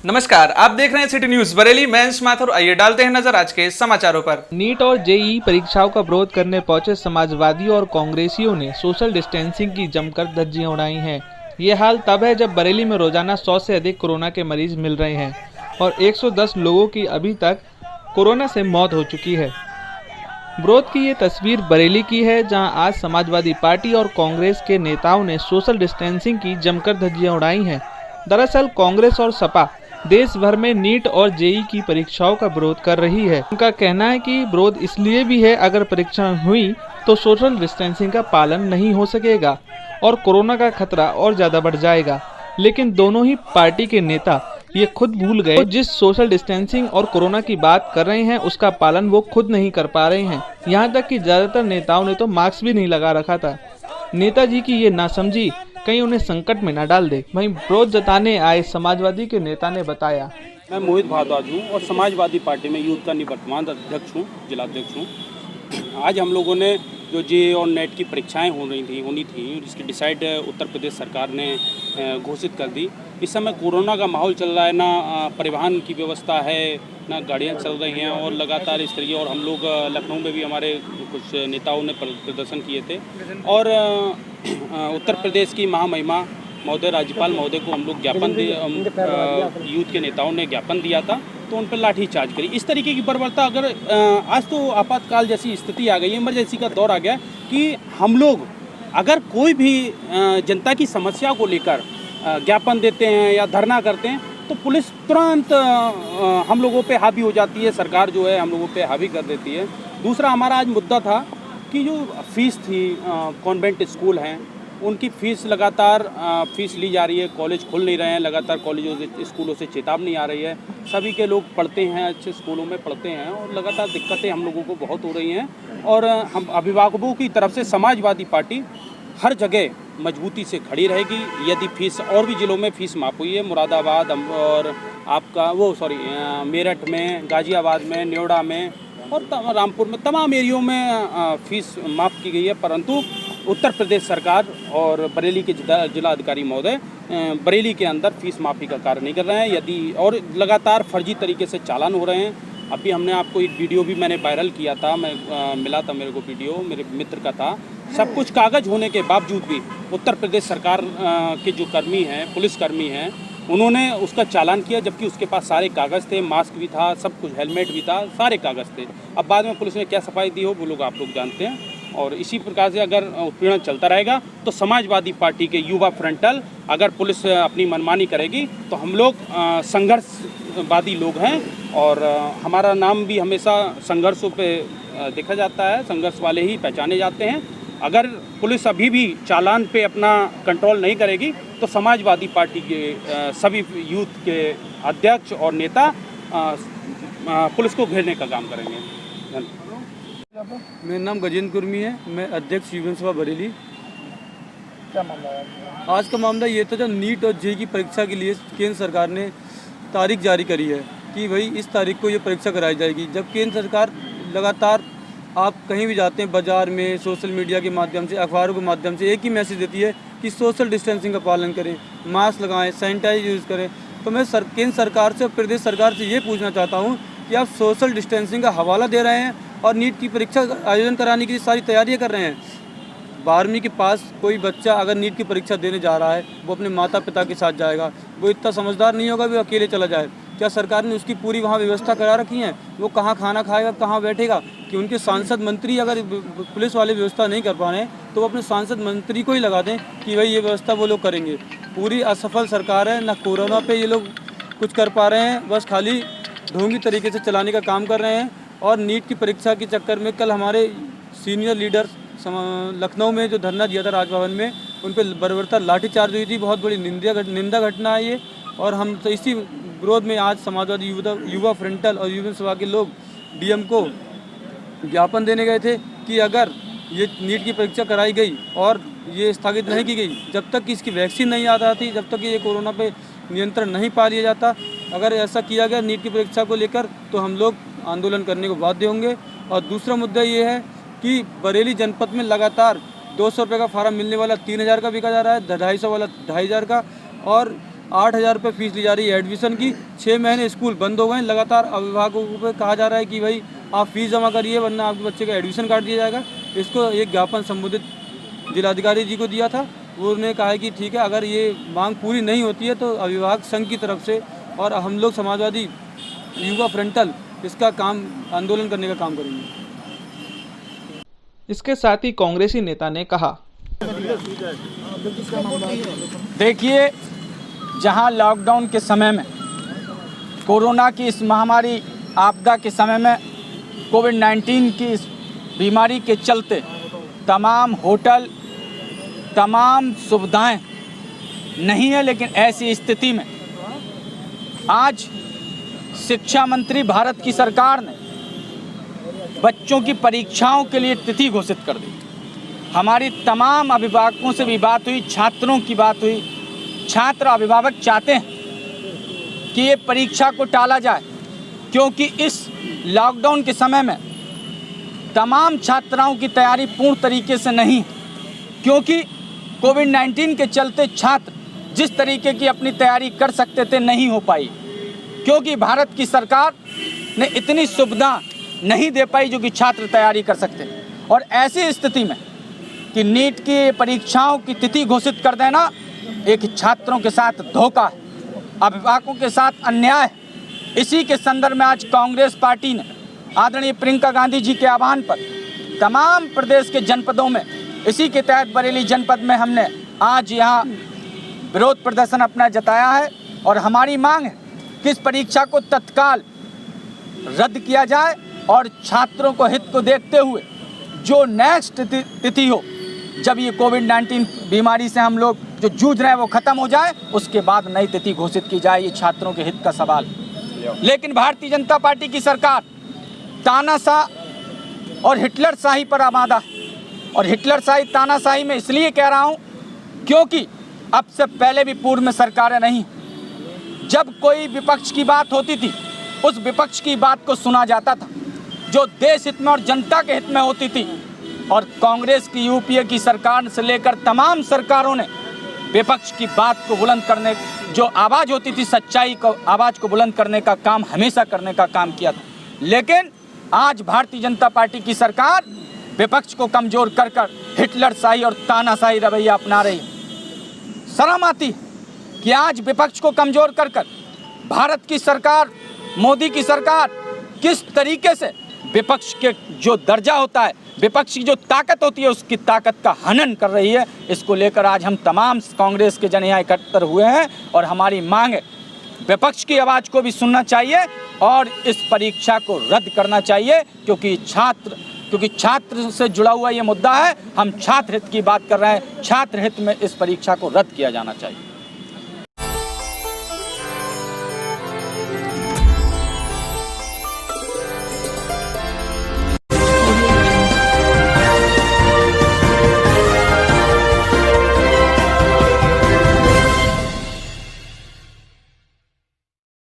नमस्कार, आप देख रहे हैं सिटी न्यूज बरेली। मैं अंश माथुर। आइए डालते हैं नजर आज के समाचारों पर। नीट और जेईई परीक्षाओं का विरोध करने पहुंचे समाजवादियों और कांग्रेसियों ने सोशल डिस्टेंसिंग की जमकर धज्जियां उड़ाई हैं। ये हाल तब है जब बरेली में रोजाना 100 से अधिक कोरोना के मरीज मिल रहे हैं और 110 लोगों की अभी तक कोरोना से मौत हो चुकी है। विरोध की ये तस्वीर बरेली की है, जहां आज समाजवादी पार्टी और कांग्रेस के नेताओं ने सोशल डिस्टेंसिंग की जमकर धज्जियां उड़ाई हैं। दरअसल कांग्रेस और सपा देश भर में नीट और जेईई की परीक्षाओं का विरोध कर रही है। उनका कहना है कि विरोध इसलिए भी है, अगर परीक्षा हुई तो सोशल डिस्टेंसिंग का पालन नहीं हो सकेगा और कोरोना का खतरा और ज्यादा बढ़ जाएगा। लेकिन दोनों ही पार्टी के नेता ये खुद भूल गए, जिस सोशल डिस्टेंसिंग और कोरोना की बात कर रहे हैं उसका पालन वो खुद नहीं कर पा रहे हैं। यहाँ तक कि ज्यादातर नेताओं ने तो मास्क भी नहीं लगा रखा था। नेताजी की ये नासमझी कहीं उन्हें संकट में न डाल दे। वहीं विरोध जताने आए समाजवादी के नेता ने बताया, मैं मोहित भारद्वाज हूँ और समाजवादी पार्टी में यूथ का निवर्तमान अध्यक्ष हूँ, जिलाध्यक्ष हूँ। आज हम लोगों ने जो जेईई और नेट की परीक्षाएं होनी थी इसकी डिसाइड उत्तर प्रदेश सरकार ने घोषित कर दी। इस समय कोरोना का माहौल चल रहा है, ना परिवहन की व्यवस्था है, ना गाड़ियाँ चल रही हैं और लगातार इस तरीके। और हम लोग लखनऊ में भी हमारे कुछ नेताओं ने प्रदर्शन किए थे और उत्तर प्रदेश की महामहिमा महोदय राज्यपाल महोदय को हम लोग ज्ञापन यूथ के नेताओं ने ज्ञापन दिया था, तो उन पर लाठीचार्ज करी। इस तरीके की बर्बरता अगर आज तो आपातकाल जैसी स्थिति आ गई है, इमरजेंसी का दौर आ गया कि हम लोग अगर कोई भी जनता की समस्या को लेकर ज्ञापन देते हैं या धरना करते हैं तो पुलिस तुरंत हम लोगों पे हावी हो जाती है, सरकार जो है हम लोगों पे हावी कर देती है। दूसरा हमारा आज मुद्दा था कि जो फीस थी, कॉन्वेंट स्कूल हैं उनकी फ़ीस लगातार फ़ीस ली जा रही है, कॉलेज खुल नहीं रहे हैं, लगातार कॉलेजों से स्कूलों से चेतावनी आ रही है। सभी के लोग पढ़ते हैं, अच्छे स्कूलों में पढ़ते हैं और लगातार दिक्कतें हम लोगों को बहुत हो रही हैं। और हम अभिभावकों की तरफ से समाजवादी पार्टी हर जगह मजबूती से खड़ी रहेगी। यदि फ़ीस और भी ज़िलों में फ़ीस माफ़ हुई है, मुरादाबाद और आपका मेरठ में, गाज़ियाबाद में, न्योड़ा में और रामपुर में, तमाम एरियो में फ़ीस माफ़ की गई है, परंतु उत्तर प्रदेश सरकार और बरेली के जिला अधिकारी महोदय बरेली के अंदर फ़ीस माफ़ी का कार्य नहीं कर रहे हैं। यदि और लगातार फर्जी तरीके से चालान हो रहे हैं। अभी हमने आपको एक वीडियो भी मैंने वायरल किया था, मिला था मेरे को वीडियो, मेरे मित्र का था। सब कुछ कागज़ होने के बावजूद भी उत्तर प्रदेश सरकार के जो कर्मी हैं, पुलिसकर्मी हैं, उन्होंने उसका चालान किया, जबकि उसके पास सारे कागज़ थे, मास्क भी था, सब कुछ, हेलमेट भी था, सारे कागज़ थे। अब बाद में पुलिस ने क्या सफाई दी हो वो लोग आप लोग जानते हैं। और इसी प्रकार से अगर उत्पीड़न चलता रहेगा तो समाजवादी पार्टी के युवा फ्रंटल, अगर पुलिस अपनी मनमानी करेगी तो हम लोग संघर्षवादी लोग हैं और हमारा नाम भी हमेशा संघर्षों पे देखा जाता है, संघर्ष वाले ही पहचाने जाते हैं। अगर पुलिस अभी भी चालान पे अपना कंट्रोल नहीं करेगी तो समाजवादी पार्टी के सभी यूथ के अध्यक्ष और नेता पुलिस को घेरने का काम करेंगे। धन्यवाद। मेरा नाम गजेंद्र कुर्मी है, मैं अध्यक्ष युवा सभा बरेली। क्या मामला है? आज का मामला ये था, जब नीट और जेईई की परीक्षा के लिए केंद्र सरकार ने तारीख जारी करी है कि भाई इस तारीख को ये परीक्षा कराई जाएगी। जब केंद्र सरकार लगातार, आप कहीं भी जाते हैं, बाज़ार में, सोशल मीडिया के माध्यम से, अखबारों के माध्यम से एक ही मैसेज देती है कि सोशल डिस्टेंसिंग का पालन करें, मास्क लगाएँ, सैनिटाइज यूज़ करें। तो मैं केंद्र सरकार से और प्रदेश सरकार से ये पूछना चाहता हूँ कि आप सोशल डिस्टेंसिंग का हवाला दे रहे हैं और नीट की परीक्षा आयोजन कराने की सारी तैयारियां कर रहे हैं। 12वीं के पास कोई बच्चा अगर नीट की परीक्षा देने जा रहा है, वो अपने माता पिता के साथ जाएगा, वो इतना समझदार नहीं होगा वो अकेले चला जाए। क्या सरकार ने उसकी पूरी वहाँ व्यवस्था करा रखी है? वो कहाँ खाना खाएगा, कहाँ बैठेगा? कि उनके सांसद मंत्री अगर पुलिस वाले व्यवस्था नहीं कर पा रहे हैं तो वो अपने सांसद मंत्री को ही लगा दें कि भाई ये व्यवस्था वो लोग करेंगे। पूरी असफल सरकार है, ना कोरोना पे ये लोग कुछ कर पा रहे हैं, बस खाली ढोंगी तरीके से चलाने का काम कर रहे हैं। और नीट की परीक्षा के चक्कर में कल हमारे सीनियर लीडर लखनऊ में जो धरना दिया था राजभवन में, उन पर बर्बरता लाठीचार्ज हुई थी। बहुत बड़ी निंदा घटना है ये। और हम तो इसी विरोध में आज समाजवादी युवा फ्रंटल और युवा सभा के लोग डीएम को ज्ञापन देने गए थे कि अगर ये नीट की परीक्षा कराई गई और ये स्थगित नहीं की गई, जब तक कि इसकी वैक्सीन नहीं आ जाती, जब तक कि ये कोरोना पे नियंत्रण नहीं पा लिया जाता, अगर ऐसा किया गया नीट की परीक्षा को लेकर तो हम लोग आंदोलन करने को बाध्य होंगे। और दूसरा मुद्दा ये है कि बरेली जनपद में लगातार 200 रुपये का फार्म मिलने वाला 3000 का बिका जा रहा है, 250 वाला 2500 का। और 8,000 रुपये फीस ली जा रही है एडमिशन की। 6 महीने स्कूल बंद हो गए। लगातार अभिभावकों को कहा जा रहा है कि भाई आप फीस जमा करिए वरना आपके बच्चे का एडमिशन काट दिया जाएगा। इसको एक ज्ञापन संबोधित जिलाधिकारी जी को दिया था। उन्होंने कहा है कि ठीक है, अगर ये मांग पूरी नहीं होती है तो अभिभावक संघ की तरफ से और हम लोग समाजवादी युवा फ्रंटल इसका काम आंदोलन करने का काम करेंगे। इसके साथ ही कांग्रेसी नेता ने कहा, देखिए, जहां लॉकडाउन के समय में, कोरोना की इस महामारी आपदा के समय में, कोविड-19 की इस बीमारी के चलते तमाम होटल, तमाम सुविधाएं नहीं है, लेकिन ऐसी स्थिति में आज शिक्षा मंत्री भारत की सरकार ने बच्चों की परीक्षाओं के लिए तिथि घोषित कर दी। हमारी तमाम अभिभावकों से भी बात हुई, छात्रों की बात हुई। छात्र अभिभावक चाहते हैं कि ये परीक्षा को टाला जाए, क्योंकि इस लॉकडाउन के समय में तमाम छात्राओं की तैयारी पूर्ण तरीके से नहीं, क्योंकि कोविड-19 के चलते छात्र जिस तरीके की अपनी तैयारी कर सकते थे नहीं हो पाई, क्योंकि भारत की सरकार ने इतनी सुविधा नहीं दे पाई जो कि छात्र तैयारी कर सकते। और ऐसी स्थिति में कि नीट की परीक्षाओं की तिथि घोषित कर देना एक छात्रों के साथ धोखा है, अभिभावकों के साथ अन्याय है। इसी के संदर्भ में आज कांग्रेस पार्टी ने आदरणीय प्रियंका गांधी जी के आह्वान पर तमाम प्रदेश के जनपदों में, इसी के तहत बरेली जनपद में हमने आज यहाँ विरोध प्रदर्शन अपना जताया है। और हमारी मांग है कि इस परीक्षा को तत्काल रद्द किया जाए और छात्रों को हित को देखते हुए जो नेक्स्ट तिथि हो, जब ये कोविड-19 बीमारी से हम लोग जो जूझ रहे हैं वो ख़त्म हो जाए, उसके बाद नई तिथि घोषित की जाए। ये छात्रों के हित का सवाल है। लेकिन भारतीय जनता पार्टी की सरकार तानाशाह और हिटलरशाही पर आमादा है। और हिटलरशाही तानाशाही में इसलिए कह रहा हूँ क्योंकि अब से पहले भी पूर्व में सरकारें नहीं, जब कोई विपक्ष की बात होती थी उस विपक्ष की बात को सुना जाता था जो देश हित में और जनता के हित में होती थी। और कांग्रेस की यूपीए की सरकार से लेकर तमाम सरकारों ने विपक्ष की बात को बुलंद करने, जो आवाज़ होती थी सच्चाई को, आवाज़ को बुलंद करने का काम हमेशा करने का काम किया था। लेकिन आज भारतीय जनता पार्टी की सरकार विपक्ष को कमज़ोर कर कर हिटलरशाही और तानाशाही रवैया अपना रही है। शर्म आती है कि आज विपक्ष को कमज़ोर कर कर भारत की सरकार, मोदी की सरकार किस तरीके से विपक्ष के जो दर्जा होता है, विपक्ष की जो ताकत होती है, उसकी ताकत का हनन कर रही है। इसको लेकर आज हम तमाम कांग्रेस के जन यहाँ एकत्र हुए हैं और हमारी मांग है विपक्ष की आवाज़ को भी सुनना चाहिए और इस परीक्षा को रद्द करना चाहिए, क्योंकि छात्र से जुड़ा हुआ ये मुद्दा है। हम छात्र हित की बात कर रहे हैं। छात्र हित में इस परीक्षा को रद्द किया जाना चाहिए।